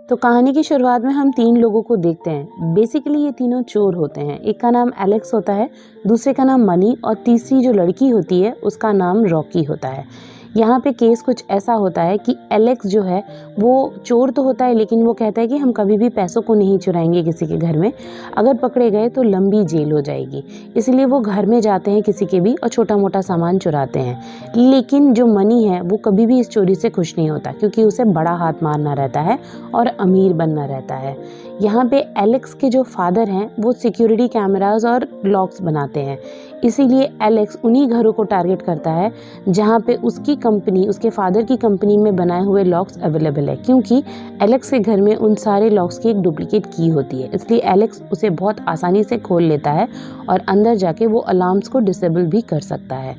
तो कहानी की शुरुआत में हम 3 लोगों को देखते हैं। बेसिकली ये तीनों चोर होते हैं। एक का नाम एलेक्स होता है, दूसरे का नाम मनी और तीसरी जो लड़की होती है उसका नाम रॉकी होता है। यहाँ पे केस कुछ ऐसा होता है कि एलेक्स जो है वो चोर तो होता है, लेकिन वो कहता है कि हम कभी भी पैसों को नहीं चुराएंगे किसी के घर में, अगर पकड़े गए तो लंबी जेल हो जाएगी। इसलिए वो घर में जाते हैं किसी के भी और छोटा मोटा सामान चुराते हैं। लेकिन जो मनी है वो कभी भी इस चोरी से खुश नहीं होता, क्योंकि उसे बड़ा हाथ मारना रहता है और अमीर बनना रहता है। यहाँ पे एलेक्स के जो फादर हैं वो सिक्योरिटी कैमरास और लॉक्स बनाते हैं, इसीलिए एलेक्स उन्हीं घरों को टारगेट करता है जहाँ पे उसकी कंपनी, उसके फादर की कंपनी में बनाए हुए लॉक्स अवेलेबल है, क्योंकि एलेक्स के घर में उन सारे लॉक्स की एक डुप्लीकेट की होती है। इसलिए एलेक्स उसे बहुत आसानी से खोल लेता है और अंदर जाके वो अलार्म्स को डिसेबल भी कर सकता है।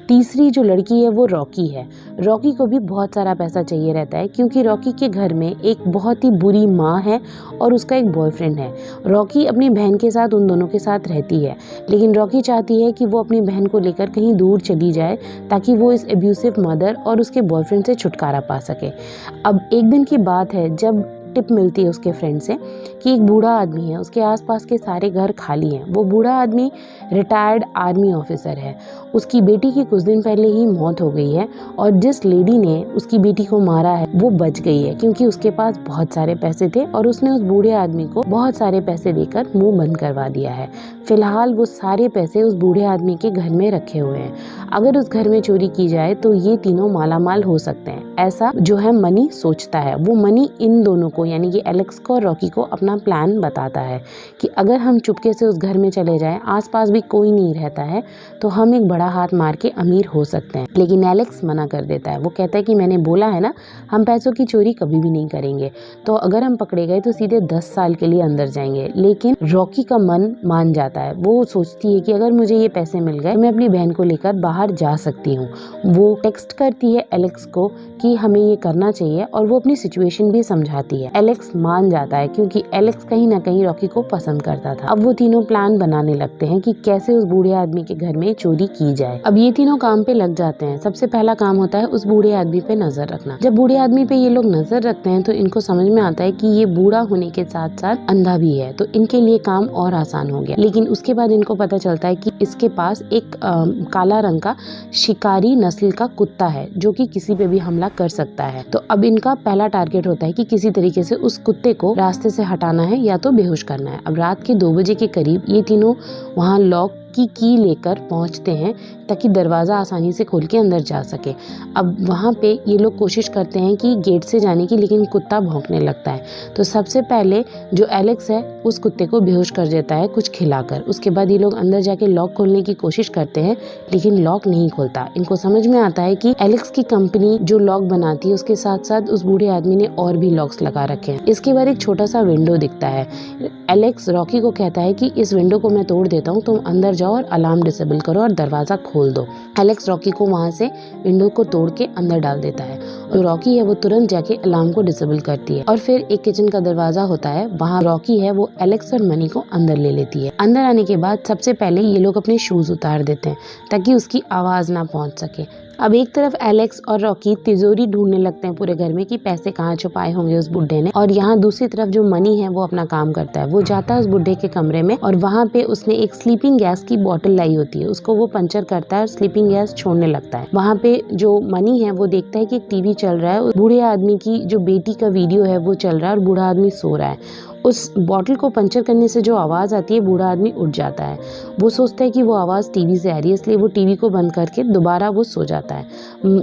तीसरी जो लड़की है वो रॉकी है। रॉकी को भी बहुत सारा पैसा चाहिए रहता है, क्योंकि रॉकी के घर में एक बहुत ही बुरी माँ है और उसका एक बॉयफ्रेंड है। रॉकी अपनी बहन के साथ उन दोनों के साथ रहती है, लेकिन रॉकी चाहती है कि वो अपनी बहन को लेकर कहीं दूर चली जाए ताकि वो इस एब्यूसिव मदर और उसके बॉयफ्रेंड से छुटकारा पा सके। अब एक दिन की बात है जब टिप मिलती है उसके फ्रेंड से कि एक बूढ़ा आदमी है, उसके आसपास के सारे घर खाली हैं। वो बूढ़ा आदमी रिटायर्ड आर्मी ऑफिसर है। उसकी बेटी की कुछ दिन पहले ही मौत हो गई है और जिस लेडी ने उसकी बेटी को मारा है वो बच गई है, क्योंकि उसके पास बहुत सारे पैसे थे और उसने उस बूढ़े आदमी को बहुत सारे पैसे देकर मुंह बंद करवा दिया है। फिलहाल वो सारे पैसे उस बूढ़े आदमी के घर में रखे हुए हैं। अगर उस घर में चोरी की जाए तो ये तीनों मालामाल हो सकते हैं, ऐसा जो है मनी सोचता है। वो मनी इन दोनों को, यानी कि एलेक्स को और रॉकी को, अपना प्लान बताता है कि अगर हम चुपके से उस घर में चले जाएं, आसपास भी कोई नहीं रहता है, तो हम एक बड़ा हाथ मार के अमीर हो सकते हैं। लेकिन एलेक्स मना कर देता है। वो कहता है कि मैंने बोला है ना, हम पैसों की चोरी कभी भी नहीं करेंगे, तो अगर हम पकड़े गए तो सीधे 10 साल के लिए अंदर जाएंगे। लेकिन रॉकी का मन मान जाता है। वो सोचती है कि अगर मुझे ये पैसे मिल गए, मैं अपनी बहन को लेकर बाहर जा सकती हूँ। वो टेक्स्ट करती है एलेक्स को कि हमें ये करना चाहिए और वो अपनी सिचुएशन भी समझाती है। एलेक्स मान जाता है, क्योंकि एलेक्स कहीं ना कहीं रॉकी को पसंद करता था। अब वो तीनों प्लान बनाने लगते हैं कि कैसे उस बूढ़े आदमी के घर में चोरी की जाए। अब ये तीनों काम पे लग जाते हैं। सबसे पहला काम होता है उस बूढ़े आदमी पे नजर रखना। जब बूढ़े आदमी पे ये लोग नजर रखते हैं तो इनको समझ में आता है कि ये बूढ़ा होने के साथ साथ अंधा भी है, तो इनके लिए काम और आसान हो गया। लेकिन उसके बाद इनको पता चलता है कि इसके पास एक काला रंग का शिकारी नस्ल का कुत्ता है जो कि किसी पे भी हमला कर सकता है। तो अब इनका पहला टारगेट होता है कि किसी तरीके से उस कुत्ते को रास्ते से हटाना है या तो बेहोश करना है। अब रात के 2 बजे के करीब ये तीनों वहाँ लॉक की लेकर पहुंचते हैं ताकि दरवाज़ा आसानी से खोल के अंदर जा सके। अब वहाँ पे ये लोग कोशिश करते हैं कि गेट से जाने की, लेकिन कुत्ता भौंकने लगता है। तो सबसे पहले जो एलेक्स है उस कुत्ते को बेहोश कर देता है कुछ खिलाकर। उसके बाद ये लोग अंदर जाके लॉक खोलने की कोशिश करते हैं, लेकिन लॉक नहीं खुलता। इनको समझ में आता है कि एलेक्स की कंपनी जो लॉक बनाती है उसके साथ साथ उस बूढ़े आदमी ने और भी लॉक्स लगा रखे हैं। इसके बाद एक छोटा सा विंडो दिखता है। एलेक्स रॉकी को कहता है कि इस विंडो को मैं तोड़ देता हूँ, तुम अंदर जाओ और अलार्म डिसेबल करो और दरवाजा खोल दो। एलेक्स रॉकी को वहां से विंडो को तोड़ के अंदर डाल देता है और रॉकी है वो तुरंत जाके अलार्म को डिसेबल करती है। और फिर एक किचन का दरवाजा होता है, वहाँ रॉकी है वो एलेक्स और मनी को अंदर ले लेती है। अंदर आने के बाद सबसे पहले ये लोग अपने शूज उतार देते हैं ताकि उसकी आवाज ना पहुंच सके। अब एक तरफ एलेक्स और रॉकी तिजोरी ढूंढने लगते हैं पूरे घर में कि पैसे कहाँ छुपाए होंगे उस बुड्ढे ने, और यहाँ दूसरी तरफ जो मनी है वो अपना काम करता है। वो जाता है उस बुड्ढे के कमरे में और वहाँ पे उसने एक स्लीपिंग गैस की बोतल लाई होती है, उसको वो पंचर करता है और स्लीपिंग गैस छोड़ने लगता है। वहाँ पे जो मनी है वो देखता है कि एक टीवी चल रहा है, बूढ़े आदमी की जो बेटी का वीडियो है वो चल रहा है और बूढ़ा आदमी सो रहा है। उस बॉटल को पंचर करने से जो आवाज़ आती है, बूढ़ा आदमी उठ जाता है। वो सोचता है कि वो आवाज़ टीवी से आ रही है, इसलिए वो टीवी को बंद करके दोबारा वो सो जाता है।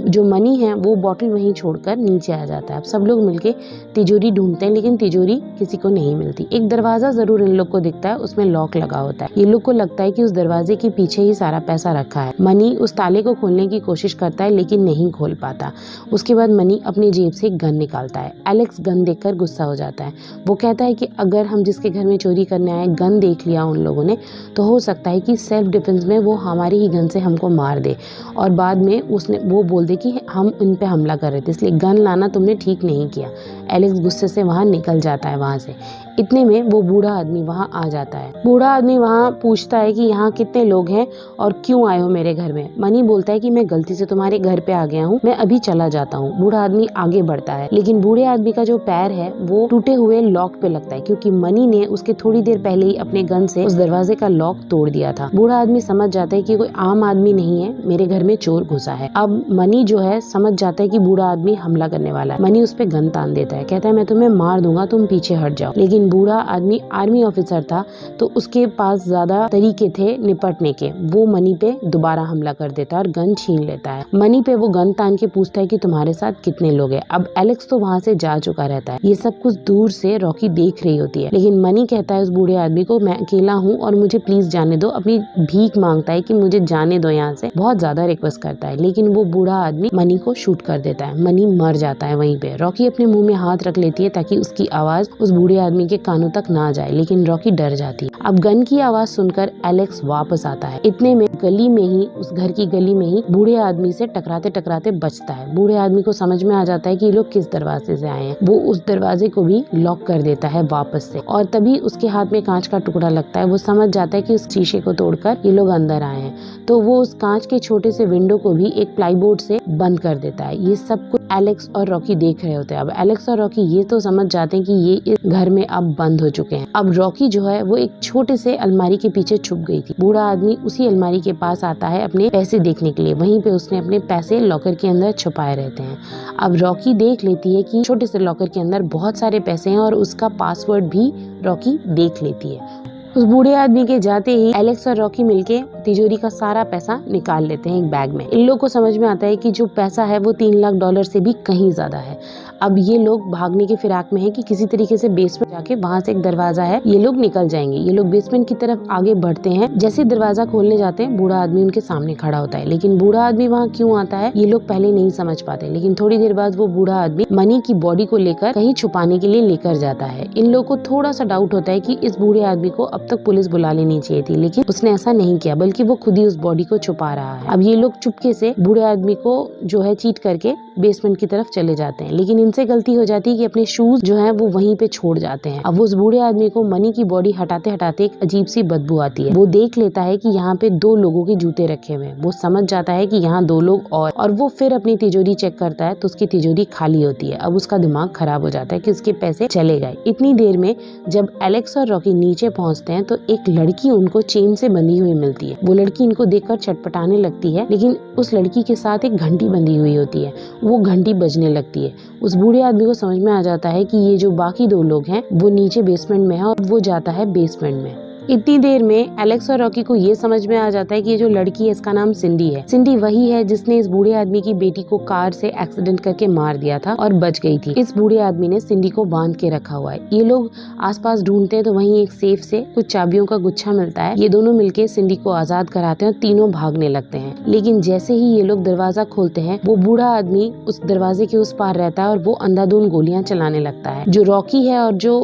जो मनी है वो बॉटल वहीं छोड़कर नीचे आ जाता है। अब सब लोग मिलके तिजोरी ढूंढते हैं, लेकिन तिजोरी किसी को नहीं मिलती। एक दरवाज़ा ज़रूर इन लोग को दिखता है, उसमें लॉक लगा होता है। ये लोग को लगता है कि उस दरवाजे के पीछे ही सारा पैसा रखा है। मनी उस ताले को खोलने की कोशिश करता है, लेकिन नहीं खोल पाता। उसके बाद मनी अपनी जेब से गन निकालता है। एलेक्स गन देखकर गुस्सा हो जाता है। वो कहता है कि अगर हम जिसके घर में चोरी करने आए गन देख लिया उन लोगों ने, तो हो सकता है कि सेल्फ डिफेंस में वो हमारी ही गन से हमको मार दे और बाद में वो बोल दे कि हम इन पे हमला कर रहे थे, इसलिए गन लाना तुमने ठीक नहीं किया। एलेक्स गुस्से से वहाँ निकल जाता है वहाँ से। इतने में वो बूढ़ा आदमी वहाँ आ जाता है। बूढ़ा आदमी वहाँ पूछता है कि यहाँ कितने लोग हैं और क्यों आए हो मेरे घर में। मनी बोलता है कि मैं गलती से तुम्हारे घर पे आ गया हूँ, मैं अभी चला जाता हूँ। बूढ़ा आदमी आगे बढ़ता है, लेकिन बूढ़े आदमी का जो पैर है वो टूटे हुए लॉक पे लगता है, क्योंकि मनी ने उसके थोड़ी देर पहले ही अपने गन से उस दरवाजे का लॉक तोड़ दिया था। बूढ़ा आदमी समझ जाता है कि कोई आम आदमी नहीं है, मेरे घर में चोर घुसा है। अब मनी जो है समझ जाता है कि बूढ़ा आदमी हमला करने वाला है। मनी उस पे गन तान देता है, कहता है मैं तुम्हें मार दूंगा, तुम पीछे हट जाओ। लेकिन बूढ़ा आदमी आर्मी ऑफिसर था, तो उसके पास ज्यादा तरीके थे निपटने के। वो मनी पे दोबारा हमला कर देता है और गन छीन लेता है। मनी पे वो गन तान के पूछता है कि तुम्हारे साथ कितने लोग हैं। अब एलेक्स तो वहाँ से जा चुका रहता है। ये सब कुछ दूर से रॉकी देख रही होती है, लेकिन मनी कहता है उस बूढ़े आदमी को मैं अकेला हूँ और मुझे प्लीज जाने दो। अपनी भीख मांगता है कि मुझे जाने दो यहाँ से, बहुत ज्यादा रिक्वेस्ट करता है। लेकिन वो बूढ़ा आदमी मनी को शूट कर देता है। मनी मर जाता है वहीं पे। रॉकी अपने मुंह में हाथ रख लेती है ताकि उसकी आवाज उस बूढ़े आदमी के कानों तक ना जाए, लेकिन रॉकी डर जाती है। अब गन की आवाज सुनकर एलेक्स वापस आता है। इतने में गली में ही, उस घर की गली में ही बूढ़े आदमी से टकराते टकराते बचता है। बूढ़े आदमी को समझ में आ जाता है कि ये लोग किस दरवाजे से आए हैं। वो उस दरवाजे को भी लॉक कर देता है वापस से, और तभी उसके हाथ में कांच का टुकड़ा लगता है। वो समझ जाता है कि उस शीशे को तोड़कर ये लोग अंदर आए हैं, तो वो उस कांच के छोटे से विंडो को भी एक प्लाईबोर्ड से बंद कर देता है। ये सब कुछ एलेक्स और रॉकी देख रहे होते हैं। अब एलेक्स और रॉकी ये तो समझ जाते हैं कि ये इस घर में अब बंद हो चुके हैं। अब रॉकी जो है वो एक छोटे से अलमारी के पीछे छुप गई थी। बूढ़ा आदमी उसी अलमारी के पास आता है अपने पैसे देखने के लिए। वहीं पे उसने अपने पैसे लॉकर के अंदर छुपाए रहते हैं। अब रॉकी देख लेती है कि छोटे से लॉकर के अंदर बहुत सारे पैसे हैं और उसका पासवर्ड भी रॉकी देख लेती है। उस बूढ़े आदमी के जाते ही एलेक्स और रॉकी मिलके तिजोरी का सारा पैसा निकाल लेते हैं एक बैग में। इन लोग को समझ में आता है कि जो पैसा है वो $3 लाख से भी कहीं ज्यादा है। अब ये लोग भागने के फिराक में है कि किसी तरीके से बेसमेंट जाके, वहां से एक दरवाजा है, ये लोग निकल जाएंगे। ये लोग बेसमेंट की तरफ आगे बढ़ते हैं। जैसे दरवाजा खोलने जाते हैं, बूढ़ा आदमी उनके सामने खड़ा होता है। लेकिन बूढ़ा आदमी वहाँ क्यों आता है ये लोग पहले नहीं समझ पाते। लेकिन थोड़ी देर बाद वो बूढ़ा आदमी मनी की बॉडी को लेकर कहीं छुपाने के लिए लेकर जाता है। इन लोग को थोड़ा सा डाउट होता है कि इस बूढ़े आदमी को अब तक पुलिस बुला लेनी चाहिए थी, लेकिन उसने ऐसा नहीं किया, बल्कि वो खुद ही उस बॉडी को छुपा रहा है। अब ये लोग चुपके से बूढ़े आदमी को जो है चीट करके बेसमेंट की तरफ चले जाते हैं। लेकिन इनसे गलती हो जाती है कि अपने शूज जो है वो वहीं पे छोड़ जाते हैं। अब उस बूढ़े आदमी को मनी की बॉडी हटाते हटाते एक अजीब सी बदबू आती है। वो देख लेता है कि यहाँ पे 2 लोगों के जूते रखे हुए हैं। वो समझ जाता है कि यहाँ 2 लोग और वो फिर अपनी तिजोरी चेक करता है तो उसकी तिजोरी खाली होती है। अब उसका दिमाग खराब हो जाता है कि उसके पैसे चले गए। इतनी देर में जब एलेक्स और रॉकी नीचे पहुंचते हैं तो एक लड़की उनको चेन से बंधी हुई मिलती है। वो लड़की इनको देखकर छटपटाने लगती है, लेकिन उस लड़की के साथ एक घंटी बंधी हुई होती है। वो घंटी बजने लगती है। उस बूढ़े आदमी को समझ में आ जाता है कि ये जो बाकी 2 लोग हैं वो नीचे बेसमेंट में है और वो जाता है बेसमेंट में। इतनी देर में एलेक्स और रॉकी को ये समझ में आ जाता है कि ये जो लड़की है इसका नाम सिंडी है। सिंडी वही है जिसने इस बूढ़े आदमी की बेटी को कार से एक्सीडेंट करके मार दिया था और बच गई थी। इस बूढ़े आदमी ने सिंडी को बांध के रखा हुआ है। ये लोग आसपास ढूंढते हैं तो वहीं एक सेफ से कुछ चाबियों का गुच्छा मिलता है। ये दोनों मिलके सिंडी को आजाद कराते हैं और तीनों भागने लगते हैं। लेकिन जैसे ही ये लोग दरवाजा खोलते हैं वो बूढ़ा आदमी उस दरवाजे के उस पार रहता है और वो अंधाधुंध गोलियां चलाने लगता है। जो रॉकी है और जो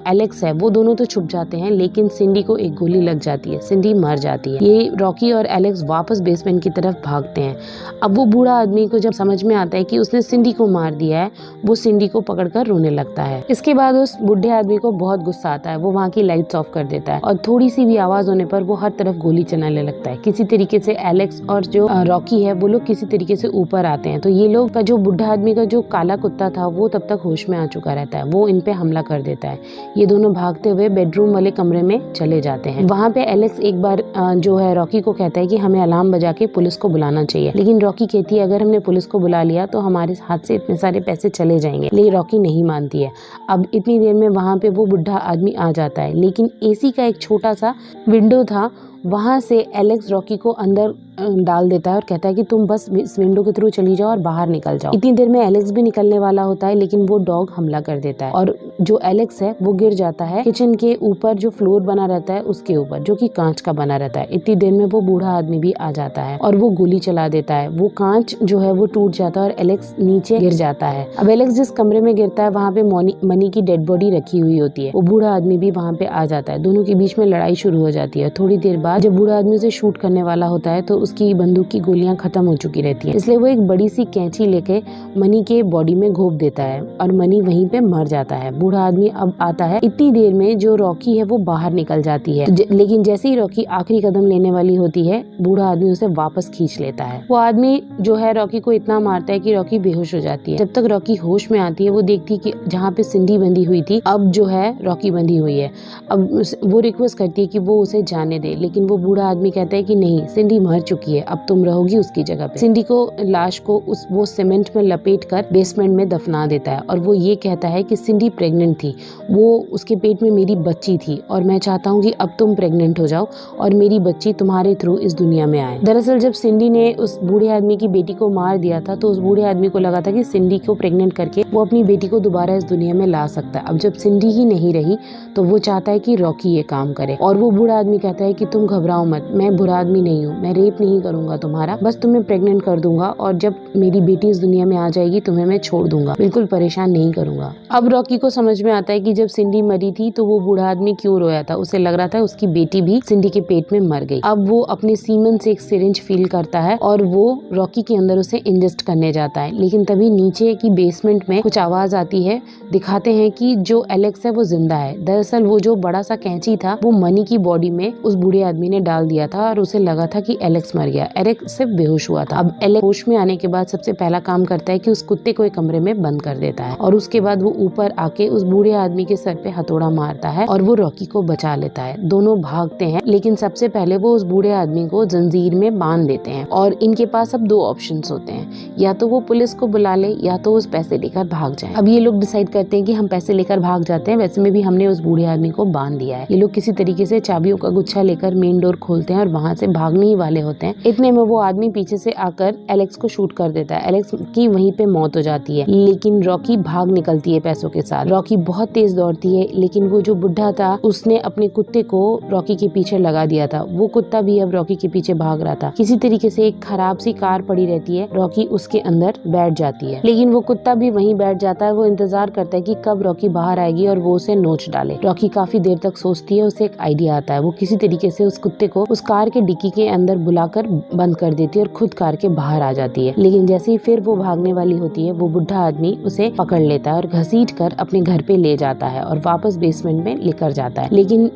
एलेक्स है वो दोनों तो छुप जाते हैं, लेकिन सिंडी को एक गोली लग जाती है। सिंडी मर जाती है। ये रॉकी और एलेक्स वापस बेसमेंट की तरफ भागते हैं। अब वो बूढ़ा आदमी को जब समझ में आता है कि उसने सिंडी को मार दिया है, वो सिंडी को पकड़कर रोने लगता है। इसके बाद उस बूढ़े आदमी को बहुत गुस्सा आता है। वो वहाँ की लाइट्स ऑफ कर देता है और थोड़ी सी भी आवाज होने पर वो हर तरफ गोली चलाने लगता है। किसी तरीके से एलेक्स और जो रॉकी है वो लोग किसी तरीके से ऊपर आते हैं। तो ये लोग का जो बूढ़ा आदमी का जो काला कुत्ता था वो तब तक होश में आ चुका रहता है। वो इन पे हमला कर देता है। ये दोनों भागते हुए बेडरूम वाले कमरे में चले जाते हैं। वहाँ पे एलेक्स एक बार जो है रॉकी को कहता है कि हमें अलार्म बजा के पुलिस को बुलाना चाहिए। लेकिन रॉकी कहती है अगर हमने पुलिस को बुला लिया तो हमारे हाथ से इतने सारे पैसे चले जाएंगे। लेकिन रॉकी नहीं मानती है। अब इतनी देर में वहाँ पे वो बुढ़ा आदमी आ जाता है, लेकिन एसी का एक छोटा सा विंडो था, वहाँ से एलेक्स रॉकी को अंदर डाल देता है और कहता है कि तुम बस इस विंडो के थ्रू चली जाओ और बाहर निकल जाओ। इतनी देर में एलेक्स भी निकलने वाला होता है, लेकिन वो डॉग हमला कर देता है और जो एलेक्स है वो गिर जाता है किचन के ऊपर जो फ्लोर बना रहता है उसके ऊपर, जो कि कांच का बना रहता है। इतनी देर में वो बूढ़ा आदमी भी आ जाता है और वो गोली चला देता है। वो कांच जो है वो टूट जाता है और एलेक्स नीचे गिर जाता है। अब एलेक्स जिस कमरे में गिरता है वहाँ पे मनी की डेड बॉडी रखी हुई होती है। वो बूढ़ा आदमी भी वहाँ पे आ जाता है। दोनों के बीच में लड़ाई शुरू हो जाती है। थोड़ी देर बाद जब बूढ़ा आदमी उसे शूट करने वाला होता है तो उसकी बंदूक की गोलियां खत्म हो चुकी रहती हैं, इसलिए वो एक बड़ी सी कैंची लेके मनी के बॉडी में घोंप देता है और मनी वहीं पे मर जाता है। बूढ़ा आदमी अब आता है। इतनी देर में जो रॉकी है वो बाहर निकल जाती है, लेकिन जैसे ही रॉकी आखिरी कदम लेने वाली होती है, बूढ़ा आदमी उसे वापस खींच लेता है। वो आदमी जो है रॉकी को इतना मारता है कि रॉकी बेहोश हो जाती है। जब तक रॉकी होश में आती है, वो देखती है कि जहाँ पे सिंडी बंधी हुई थी, अब जो है रॉकी बंधी हुई है। अब वो रिक्वेस्ट करती है कि वो उसे जाने दे, लेकिन वो बूढ़ा आदमी कहता है कि नहीं, सिंडी मर चुकी है, अब तुम रहोगी उसकी जगह पे। सिंडी को लाश को वो सीमेंट में लपेट कर बेसमेंट में दफना देता है और वो ये कहता है कि सिंडी प्रेग्नेंट थी, वो उसके पेट में मेरी बच्ची थी और मैं चाहता हूँ कि अब तुम प्रेग्नेंट हो जाओ और मेरी बच्ची तुम्हारे थ्रू इस दुनिया में आए। दरअसल जब सिंडी ने उस बूढ़े आदमी की बेटी को मार दिया था, तो उस बूढ़े आदमी को लगा था कि सिंडी को प्रेग्नेंट करके वो अपनी बेटी को दोबारा इस दुनिया में ला सकता है। अब जब सिंडी ही नहीं रही, तो वो चाहता है कि रॉकी ये काम करे और वो बूढ़ा आदमी कहता है कि तुम घबराओ मत, मैं बुरा आदमी नहीं हूँ, मैं रेप नहीं करूंगा तुम्हारा, बस तुम्हें प्रेग्नेंट कर दूंगा और जब मेरी बेटी इस दुनिया में आ जाएगी तुम्हें मैं छोड़ दूंगा, बिल्कुल परेशान नहीं करूंगा। अब रॉकी को समझ में आता है कि जब सिंडी मरी थी तो वो बूढ़ा आदमी क्यों रोया था। उसे लग रहा था उसकी बेटी भी सिंडी के पेट में मर गई। अब वो अपने सीमन से एक सिरिंज फील करता है और वो रॉकी के अंदर उसे इंजेस्ट करने जाता है, लेकिन तभी नीचे की बेसमेंट में कुछ आवाज आती है। दिखाते हैं कि जो एलेक्स है वो जिंदा है। दरअसल वो जो बड़ा सा कैंची था वो मनी की बॉडी में उस बूढ़े आदमी ने डाल दिया था और उसे लगा था कि एलेक्स मर गया। एलेक्स सिर्फ बेहोश हुआ था। अब एलेक्स होश में आने के बाद सबसे पहला काम करता है कि उस कुत्ते को एक कमरे में बंद कर देता है और उसके बाद वो ऊपर आके उस बूढ़े आदमी के सर पे हथौड़ा मारता है और वो रॉकी को बचा लेता है। दोनों भागते हैं, लेकिन सबसे पहले वो उस बूढ़े आदमी को जंजीर में बांध देते हैं और इनके पास अब दो ऑप्शंस होते हैं, या तो वो पुलिस को बुला ले या तो उस पैसे लेकर भाग जाए। अब ये लोग डिसाइड करते हैं कि हम पैसे लेकर भाग जाते हैं, वैसे में भी हमने उस बूढ़े आदमी को बांध दिया है। ये लोग किसी तरीके से चाबियों का गुच्छा लेकर मेन डोर खोलते हैं और वहाँ से भागने ही वाले होते हैं। इतने में वो आदमी पीछे से आकर एलेक्स को शूट कर देता है। एलेक्स की वहीं पे मौत हो जाती है, लेकिन रॉकी भाग निकलती है पैसों के साथ। रॉकी बहुत तेज दौड़ती है, लेकिन वो जो बुढ़ा था उसने अपने कुत्ते को रॉकी के पीछे लगा दिया था। वो कुत्ता भी अब रॉकी के पीछे भाग रहा था। किसी तरीके से एक खराब सी कार पड़ी रहती है, रॉकी उसके अंदर बैठ जाती है, लेकिन वो कुत्ता भी वहीं बैठ जाता है। वो इंतजार करता है कि कब रॉकी बाहर आएगी और वो उसे नोच डाले। रॉकी काफी देर तक सोचती है, उसे एक आइडिया आता है। वो किसी तरीके से उस कुत्ते को उस कार के डिक्की के अंदर बुलाकर बंद कर देती है और खुद कार के बाहर आ जाती है। लेकिन जैसे ही फिर वो भागने वाली होती है, वो बुढ़ा आदमी उसे पकड़ लेता है और घसीट कर अपने घर पे ले जाता है और वापस बेसमेंट में लेकर जाता है। लेकिन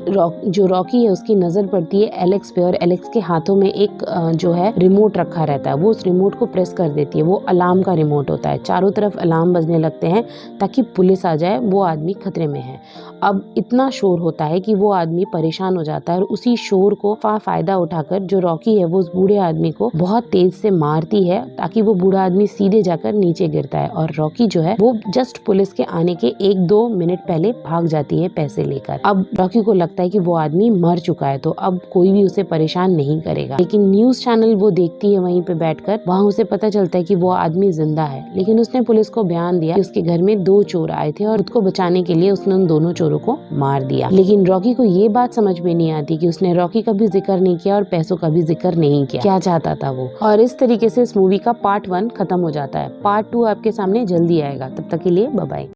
जो रॉकी है उसकी नजर पड़ती है एलेक्स पे और एलेक्स के हाथों में एक जो है रिमोट रखा रहता है। वो उस रिमोट को प्रेस कर देती है। वो अलार्म का रिमोट होता है। चारों तरफ अलार्म बजने लगते हैं ताकि पुलिस आ जाए, वो आदमी खतरे में है। अब इतना शोर होता है कि वो आदमी परेशान हो जाता है और उसी शोर को फायदा उठाकर जो रॉकी है वो उस बूढ़े आदमी को बहुत तेज से मारती है ताकि वो बूढ़ा आदमी सीधे जाकर नीचे गिरता है और रॉकी जो है वो जस्ट पुलिस के आने के 1-2 मिनट पहले भाग जाती है पैसे लेकर। अब रॉकी को लगता है कि वो आदमी मर चुका है, तो अब कोई भी उसे परेशान नहीं करेगा। लेकिन न्यूज चैनल वो देखती है वहीं पे बैठकर, वहाँ उसे पता चलता है कि वो आदमी जिंदा है। लेकिन उसने पुलिस को बयान दिया कि उसके घर में 2 चोर आए थे और उसको बचाने के लिए उसने उन दोनों चोरों को मार दिया। लेकिन रॉकी को ये बात समझ में नहीं आती कि उसने रॉकी का भी जिक्र नहीं किया और पैसों का भी जिक्र नहीं किया। क्या चाहता था वो। और इस तरीके से इस मूवी का पार्ट 1 खत्म हो जाता है। पार्ट 2 आपके सामने जल्दी आएगा। तब तक के लिए बाय बाय।